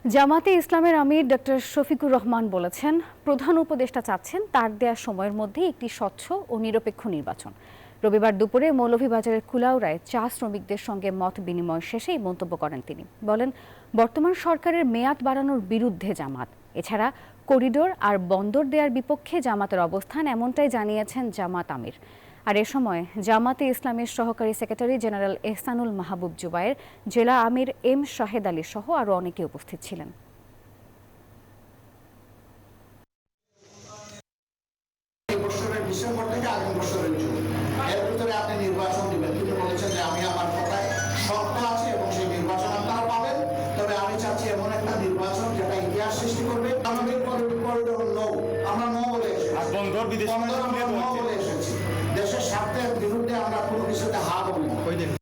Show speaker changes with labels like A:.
A: জামাতে ইসলামের আমির ডক্টর শফিকুর রহমান বলেছেন, প্রধান উপদেষ্টা চাচ্ছেন তার দেয়া সময়ের মধ্যে একটি স্বচ্ছ ও নিরপেক্ষ নির্বাচন। রবিবার দুপুরে মৌলভীবাজারের কুলাউড়ায় চা শ্রমিকদের সঙ্গে মত বিনিময় শেষে এই মন্তব্য করেন তিনি। বলেন, বর্তমান সরকারের মেয়াদ বাড়ানোর বিরুদ্ধে জামাত, এছাড়া করিডোর আর বন্দর দেওয়ার বিপক্ষে জামাতের অবস্থান, এমনটাই জানিয়েছেন জামাত আমির। আর এ সময় জামাতে ইসলামের সহকারী সেক্রেটারি জেনারেল এহসানুল মাহবুব জুবায়ের, জেলা আমির এম শাহেদ আলী সহ আরও অনেকে উপস্থিত ছিলেন।
B: ডিসেম্বর থেকে আগামী বছরের জুন এর ভিতরে আপনি নির্বাচন দিবেন। তিনি বলেছেন যে আমি আমার কথায় শক্ত আছি এবং সেই নির্বাচন আপনারা পাবেন। তবে আমি চাচ্ছি এমন একটা নির্বাচন যেটা ইতিহাস সৃষ্টি করবে। আমাদের করিডোর নৌ, আমরা নৌ বলে এসেছি, দেশের স্বার্থের বিরুদ্ধে আমরা কোনো কিছুতে হা বলি না।